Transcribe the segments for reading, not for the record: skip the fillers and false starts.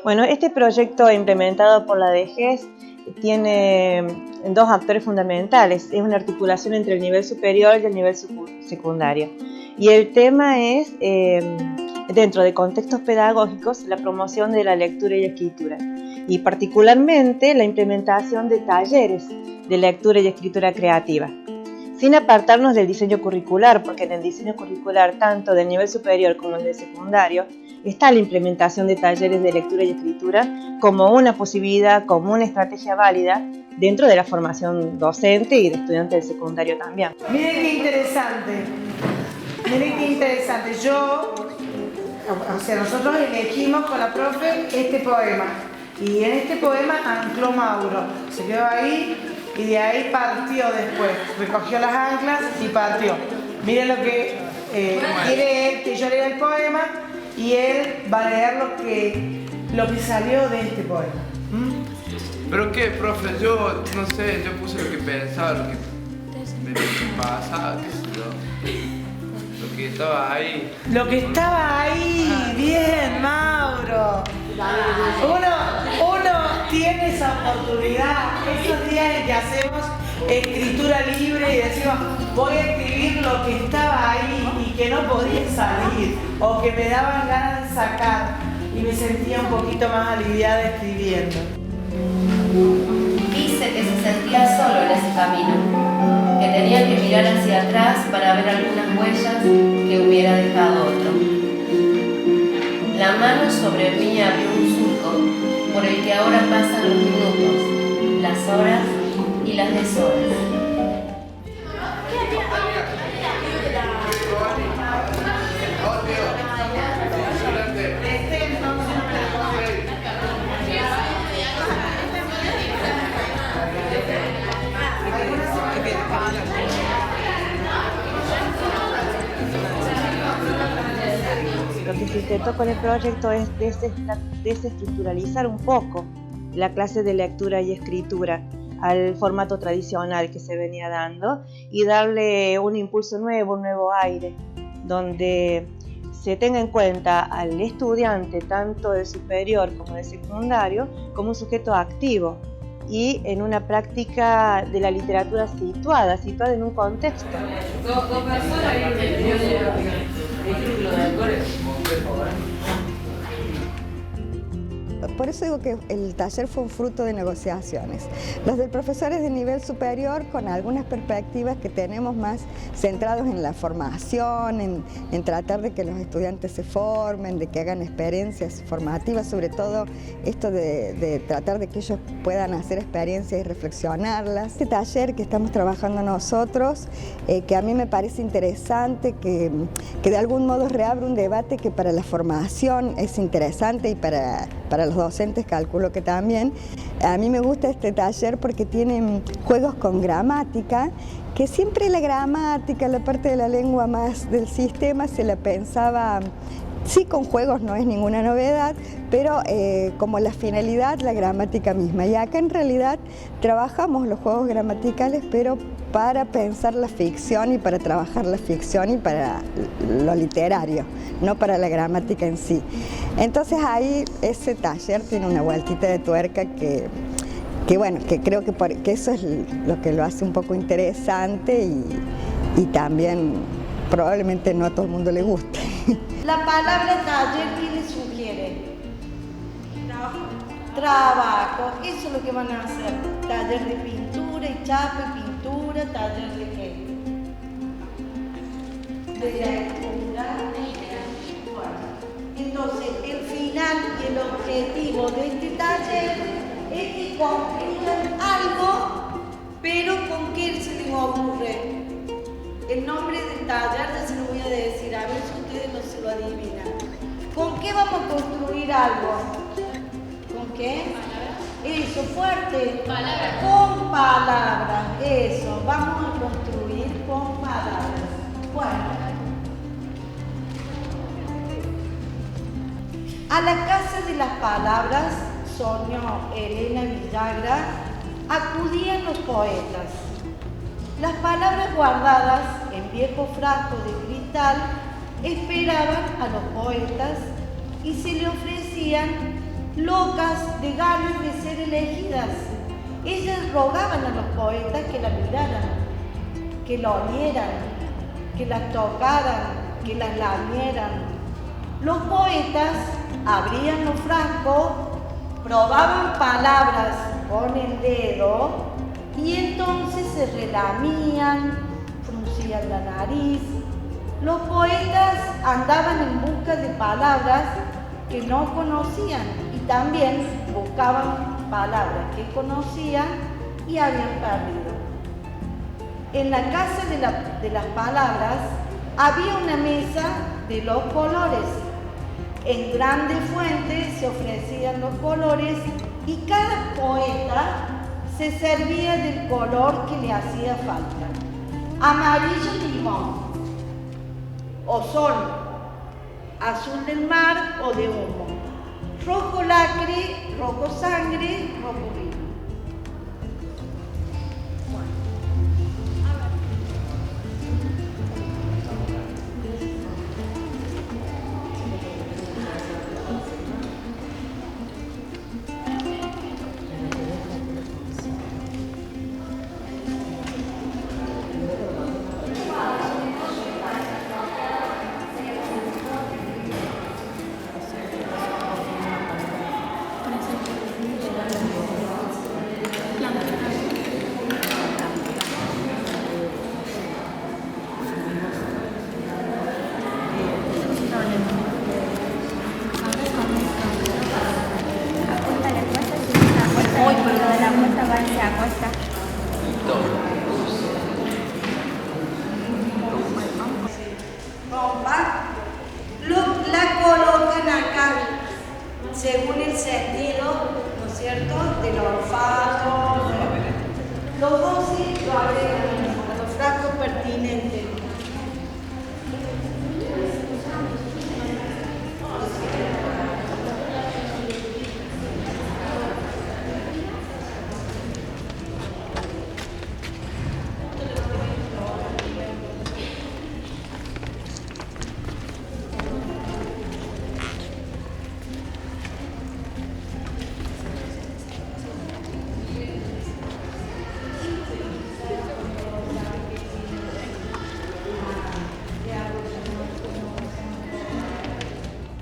Bueno, este proyecto implementado por la DGES tiene dos actores fundamentales. Es una articulación entre el nivel superior y el nivel secundario. Y el tema es, dentro de contextos pedagógicos, la promoción de la lectura y escritura. Y particularmente la implementación de talleres de lectura y escritura creativa. Sin apartarnos del diseño curricular, porque en el diseño curricular, tanto del nivel superior como del secundario, está la implementación de talleres de lectura y escritura como una posibilidad, como una estrategia válida dentro de la formación docente y de estudiantes del secundario también. Miren qué interesante. Miren qué interesante. Nosotros elegimos con la profe este poema. Y en este poema ancló Mauro. Se quedó ahí y de ahí partió después. Recogió las anclas y partió. Miren lo que quiere él, que yo lea el poema y él va a leer lo que salió de este poema. ¿Pero qué, profe? Yo no sé, yo puse lo que pensaba, lo que me pasaba, qué sé yo. Lo que estaba ahí. Lo que estaba ahí, bien, Mauro. Uno tiene esa oportunidad, esos días en que hacemos escritura libre y decimos, voy a escribir lo que estaba ahí y que no podía salir, o que me daban ganas de sacar, y me sentía un poquito más aliviada escribiendo. Dice que se sentía solo en ese camino, que tenía que mirar hacia atrás para ver algunas huellas que hubiera dejado otro. La mano sobre mí abrió un surco por el que ahora pasan los minutos, las horas y las deshoras. Lo que se intentó con el proyecto es desestructuralizar un poco la clase de lectura y escritura al formato tradicional que se venía dando y darle un impulso nuevo, un nuevo aire, donde se tenga en cuenta al estudiante, tanto de superior como de secundario, como un sujeto activo y en una práctica de la literatura situada en un contexto. Por eso digo que el taller fue un fruto de negociaciones. Los de profesores de nivel superior con algunas perspectivas que tenemos más centrados en la formación, en tratar de que los estudiantes se formen, de que hagan experiencias formativas, sobre todo esto de tratar de que ellos puedan hacer experiencias y reflexionarlas. Este taller que estamos trabajando nosotros, que a mí me parece interesante, que de algún modo reabre un debate que para la formación es interesante y para los docentes calculo que también. A mí me gusta este taller porque tiene juegos con gramática, que siempre la gramática, la parte de la lengua más del sistema, se la pensaba, sí, con juegos no es ninguna novedad, pero como la finalidad, la gramática misma. Y acá en realidad trabajamos los juegos gramaticales, pero para pensar la ficción y para trabajar la ficción y para lo literario, no para la gramática en sí. Entonces ahí ese taller tiene una vueltita de tuerca que bueno, que creo que eso es lo que lo hace un poco interesante y también probablemente no a todo el mundo le guste. La palabra taller, ¿qué le sugiere? Trabajo. Eso es lo que van a hacer. Taller de pintura y chapa y pintura, taller de qué? De lectura. Entonces, el final y el objetivo de este taller es que construyan algo, pero ¿con qué se les ocurre? El nombre del taller ya se lo voy a decir, a ver si ustedes no se lo adivinan. ¿Con qué vamos a construir algo? ¿Con qué? Eso, fuerte. Palabras. Con palabras, eso. Vamos a construir con palabras. Bueno. A la Casa de las Palabras, soñó Elena Villagra, acudían los poetas. Las palabras guardadas en viejos frascos de cristal esperaban a los poetas y se le ofrecían locas de ganas de ser elegidas. Ellas rogaban a los poetas que la miraran, que la olieran, que las tocaran, que las lamieran. Los poetas abrían los frascos, probaban palabras con el dedo y entonces se relamían, fruncían la nariz. Los poetas andaban en busca de palabras que no conocían y también buscaban palabras que conocían y habían perdido. En la casa de las palabras había una mesa de los colores. En grandes fuentes se ofrecían los colores y cada poeta se servía del color que le hacía falta. Amarillo limón o sol, azul del mar o de humo, rojo lacre, rojo sangre, rojo vino. La colocan acá según el sentido, ¿no es cierto?, del olfato. Los dos sí lo agregan a los frascos pertinentes.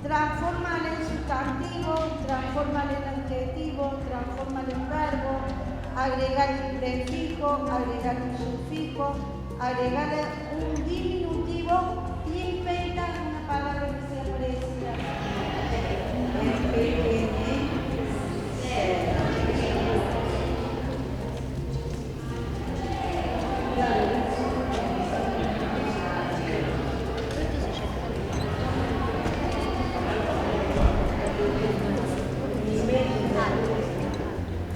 Transfórmale en sustantivo, transfórmale en adjetivo, transfórmale en verbo, agregar un prefijo, agregar un sufijo, agregar un diminutivo y inventar una palabra que sea parecida.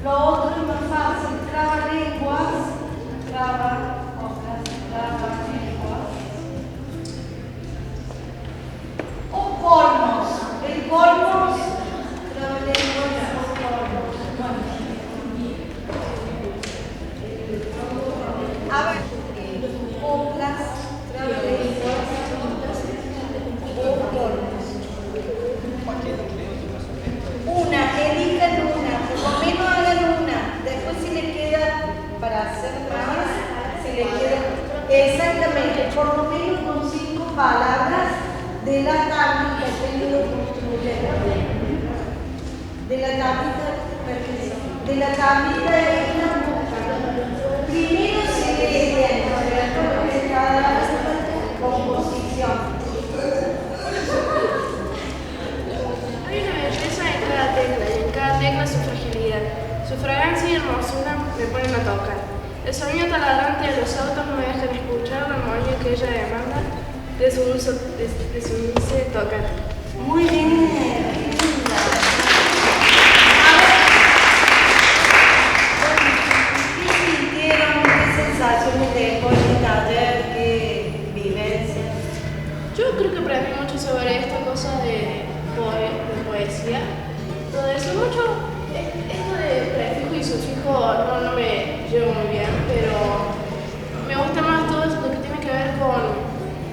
Lo otro es más fácil, trabalenguas, trabalenguas. O colmos, el colmos, trabalenguas o colmos. A ver, coplas, trabalenguas o colmos. Elijan una, por lo menos hagan una. Después si le queda para hacer más, si le queda exactamente, por lo menos con 5 palabras de la tablita que he ido construyendo. De la tablita de una boca. Primero se lee bien, de cada composición. Hay una belleza en cada tecla y en cada tecla su fragilidad. Su fragancia y hermosura me ponen a tocar. El sonido taladrante de los autos no me dejan escuchar la armonía que ella demanda de su dulce tocar. Muy bien. ¿Qué sintieron? ¿Qué sensaciones dejó el taller? ¿Qué vivencias? Yo creo que aprendí mucho sobre esta cosa de poesía. Todo eso, mucho, esto de prefijo y sufijo no me llevo muy bien, pero me gusta más todo eso que tiene que ver con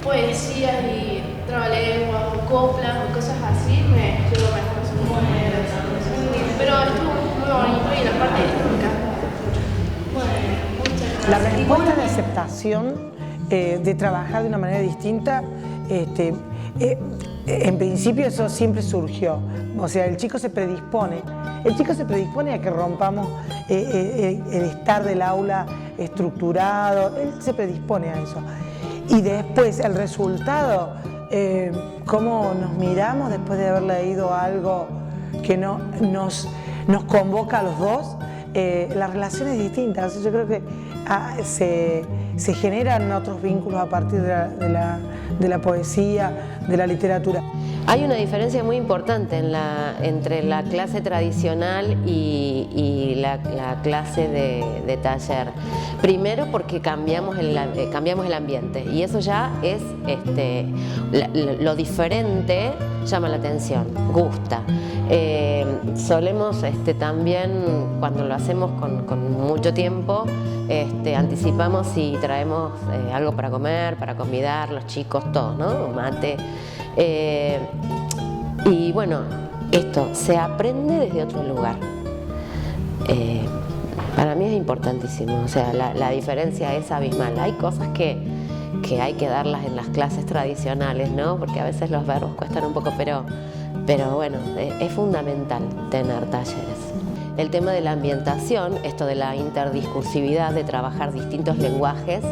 poesías y trabalenguas o coplas o cosas así, me llevo mejor, son muy interesantes. pero estuvo muy bonito y la parte de esto me encanta. Bueno, muchas gracias. La respuesta de aceptación, de trabajar de una manera distinta, en principio eso siempre surgió. O sea, el chico se predispone a que rompamos el estar del aula estructurado, él se predispone a eso. Y después el resultado, cómo nos miramos después de haber leído algo que nos convoca a los dos, la relación es distinta. O sea, yo creo que se generan otros vínculos a partir de la poesía, de la literatura. Hay una diferencia muy importante entre la clase tradicional y la clase de taller. Primero porque cambiamos el ambiente y eso ya es lo diferente, llama la atención, gusta. Solemos también, cuando lo hacemos con mucho tiempo, anticipamos y traemos algo para comer, para convidar, los chicos, todos, ¿no? Mate. Y bueno, esto se aprende desde otro lugar. Para mí es importantísimo, o sea, la diferencia es abismal. Hay cosas que hay que darlas en las clases tradicionales, ¿no? Porque a veces los verbos cuestan un poco, pero bueno, es fundamental tener talleres. El tema de la ambientación, esto de la interdiscursividad, de trabajar distintos lenguajes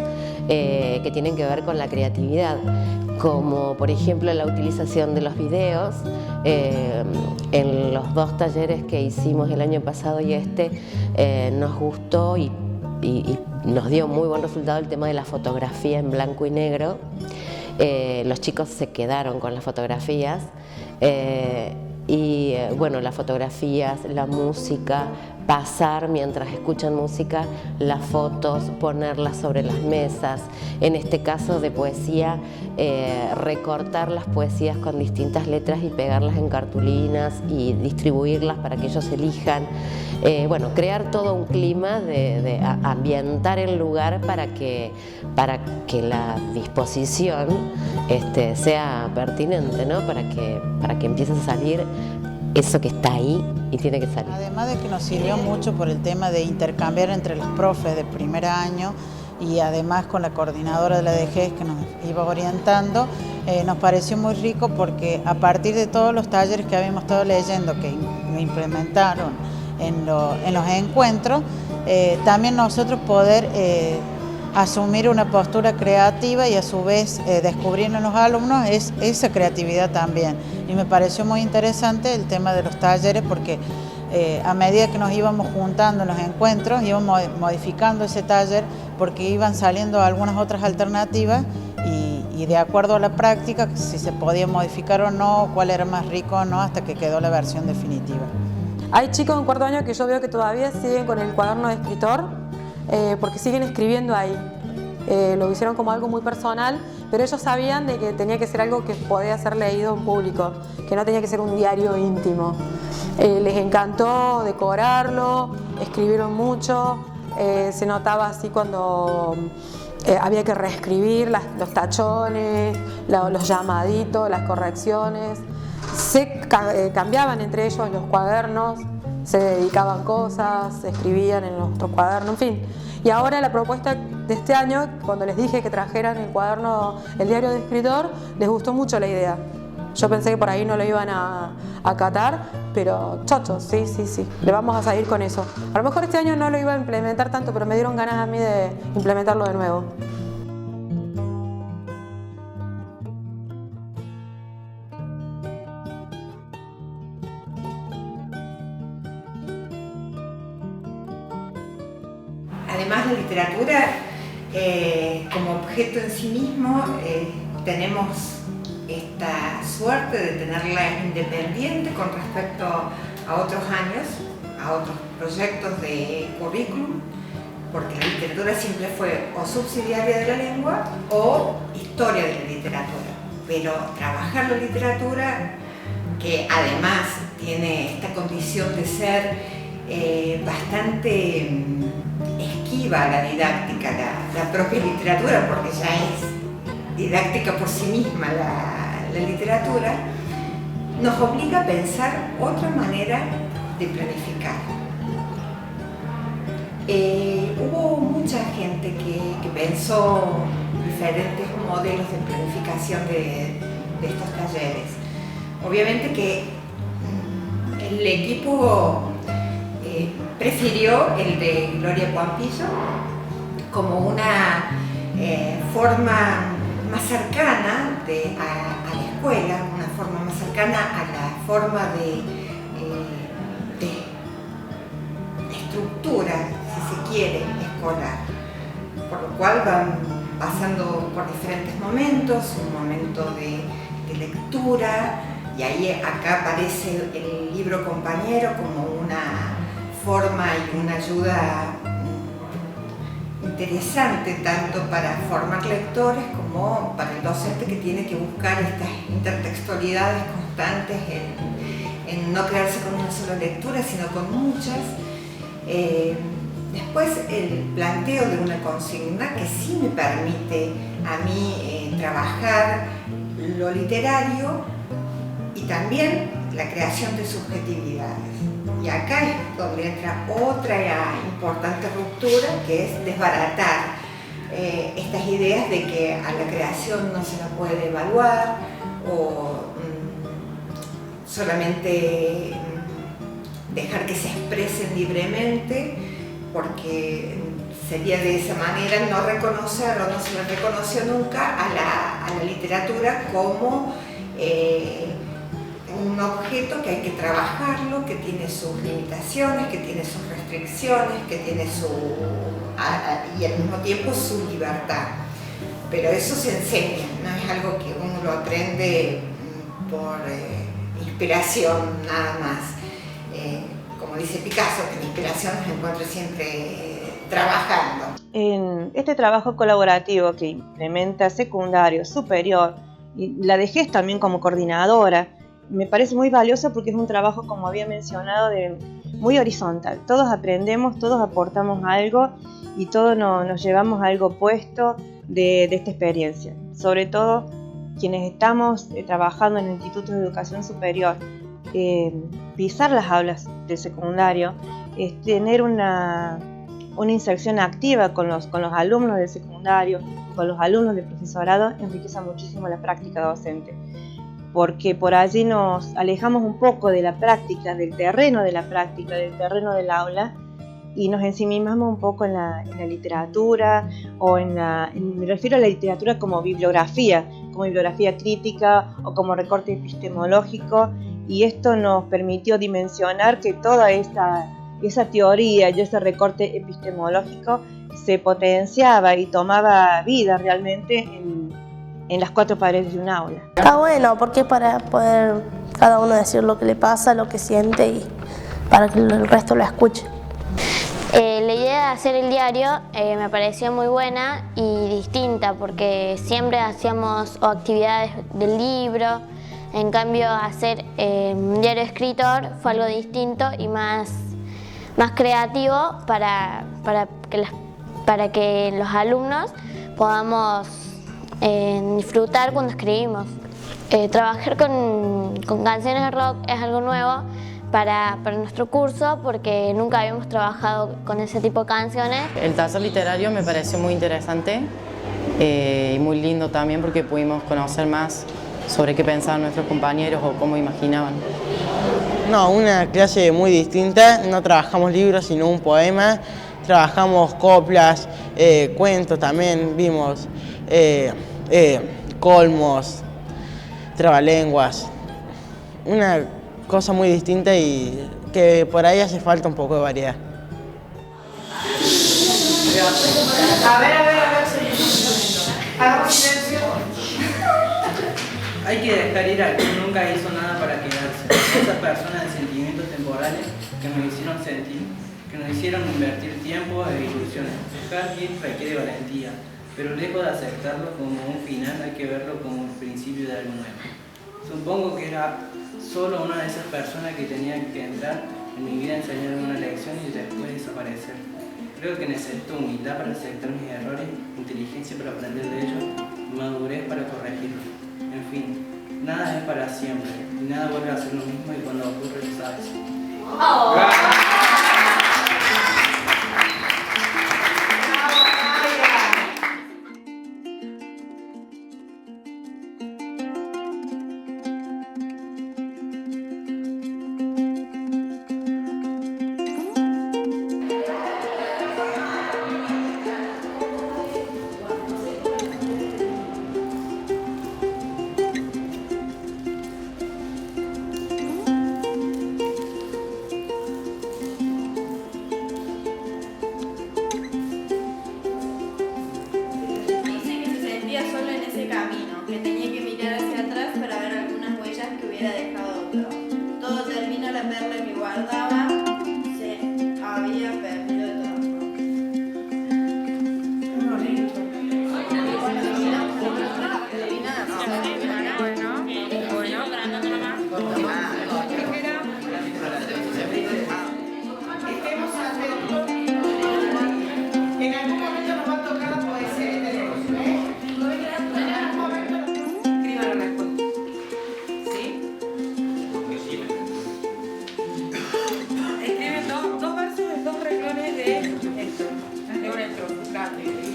que tienen que ver con la creatividad, como por ejemplo la utilización de los videos. En los 2 talleres que hicimos el año pasado y nos gustó y nos dio muy buen resultado el tema de la fotografía en blanco y negro. Los chicos se quedaron con las fotografías bueno, las fotografías, la música, pasar mientras escuchan música las fotos, ponerlas sobre las mesas. En este caso de poesía, recortar las poesías con distintas letras y pegarlas en cartulinas y distribuirlas para que ellos elijan. Bueno, crear todo un clima de ambientar el lugar para que la disposición sea pertinente, ¿no? Para que empiece a salir eso que está ahí y tiene que salir. Además de que nos sirvió mucho por el tema de intercambiar entre los profes de primer año y además con la coordinadora de la DGES que nos iba orientando, nos pareció muy rico porque a partir de todos los talleres que habíamos estado leyendo que implementaron en los encuentros, también nosotros poder asumir una postura creativa y a su vez descubrir en los alumnos esa creatividad también. Y me pareció muy interesante el tema de los talleres porque a medida que nos íbamos juntando en los encuentros, íbamos modificando ese taller porque iban saliendo algunas otras alternativas y de acuerdo a la práctica, si se podía modificar o no, cuál era más rico o no, hasta que quedó la versión definitiva. Hay chicos en 4º año que yo veo que todavía siguen con el cuaderno de escritor porque siguen escribiendo ahí. Lo hicieron como algo muy personal, pero ellos sabían de que tenía que ser algo que podía ser leído en público, que no tenía que ser un diario íntimo. Les encantó decorarlo, escribieron mucho, se notaba así cuando había que reescribir los tachones, los llamaditos, las correcciones. Se cambiaban entre ellos los cuadernos, se dedicaban cosas, se escribían en los otros cuadernos, en fin. Y ahora la propuesta de este año, cuando les dije que trajeran el cuaderno, el diario de escritor, les gustó mucho la idea. Yo pensé que por ahí no lo iban a acatar, pero chocho, sí, le vamos a seguir con eso. A lo mejor este año no lo iba a implementar tanto, pero me dieron ganas a mí de implementarlo de nuevo. Además, la literatura como objeto en sí mismo, tenemos esta suerte de tenerla independiente con respecto a otros años, a otros proyectos de currículum, porque la literatura siempre fue o subsidiaria de la lengua o historia de la literatura. Pero trabajar la literatura, que además tiene esta condición de ser bastante esquiva a la didáctica, la propia literatura, porque ya es didáctica por sí misma la literatura, nos obliga a pensar otra manera de planificar. Hubo mucha gente que pensó diferentes modelos de planificación de estos talleres. Obviamente que el equipo prefirió el de Gloria Puampillo como una forma más cercana a la escuela, una forma más cercana a la forma de estructura, si se quiere, escolar. Por lo cual van pasando por diferentes momentos, un momento de lectura, y ahí acá aparece el libro compañero como una forma y una ayuda interesante tanto para formar lectores como para el docente que tiene que buscar estas intertextualidades constantes en no quedarse con una sola lectura, sino con muchas. Después el planteo de una consigna que sí me permite a mí trabajar lo literario y también la creación de subjetividades. Y acá es donde entra otra importante ruptura, que es desbaratar estas ideas de que a la creación no se la puede evaluar o solamente dejar que se expresen libremente, porque sería de esa manera no reconocer o no se le reconoció nunca a la literatura como un objeto que hay que trabajarlo, que tiene sus limitaciones, que tiene sus restricciones, que tiene y al mismo tiempo su libertad. Pero eso se enseña, no es algo que uno lo aprende por inspiración nada más. Como dice Picasso, que la inspiración se encuentra siempre trabajando. En este trabajo colaborativo que implementa secundario, superior, y la dejé también como coordinadora, me parece muy valioso porque es un trabajo, como había mencionado, muy horizontal. Todos aprendemos, todos aportamos algo y todos nos llevamos algo puesto de esta experiencia. Sobre todo quienes estamos trabajando en institutos de educación superior, pisar las aulas del secundario, es tener una inserción activa con los alumnos del secundario, con los alumnos del profesorado, enriquece muchísimo la práctica docente, porque por allí nos alejamos un poco de la práctica, del terreno de la práctica, del terreno del aula, y nos ensimismamos un poco en la literatura, o me refiero a la literatura como bibliografía crítica o como recorte epistemológico, y esto nos permitió dimensionar que toda esa teoría y ese recorte epistemológico se potenciaba y tomaba vida realmente en las cuatro paredes de un aula. Está bueno porque es para poder cada uno decir lo que le pasa, lo que siente y para que el resto lo escuche. La idea de hacer el diario me pareció muy buena y distinta porque siempre hacíamos actividades del libro, en cambio hacer un diario escritor fue algo distinto y más creativo para que los alumnos podamos disfrutar cuando escribimos. Trabajar con canciones de rock es algo nuevo para nuestro curso porque nunca habíamos trabajado con ese tipo de canciones. El taller literario me pareció muy interesante y muy lindo también porque pudimos conocer más sobre qué pensaban nuestros compañeros o cómo imaginaban. No, una clase muy distinta, no trabajamos libros sino un poema, trabajamos coplas, cuentos también, vimos colmos, trabalenguas, una cosa muy distinta y que por ahí hace falta un poco de variedad. A ver, hagamos silencio. Hay que dejar ir al que nunca hizo nada para quedarse. Esas personas de sentimientos temporales que nos hicieron sentir, que nos hicieron invertir tiempo e ilusiones. Dejar ir requiere valentía, pero lejos de aceptarlo como un final, hay que verlo como el principio de algo nuevo. Supongo que era solo una de esas personas que tenían que entrar en mi vida, enseñarme una lección y después desaparecer. Creo que necesito humildad para aceptar mis errores, inteligencia para aprender de ellos, madurez para corregirlos. En fin, nada es para siempre y nada vuelve a ser lo mismo y cuando ocurre lo sabes.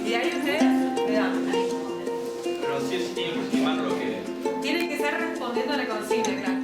Y ahí ustedes le dan. Pero sí tienen que estimar lo que... Tienen que ser respondiendo a la consigna, claro.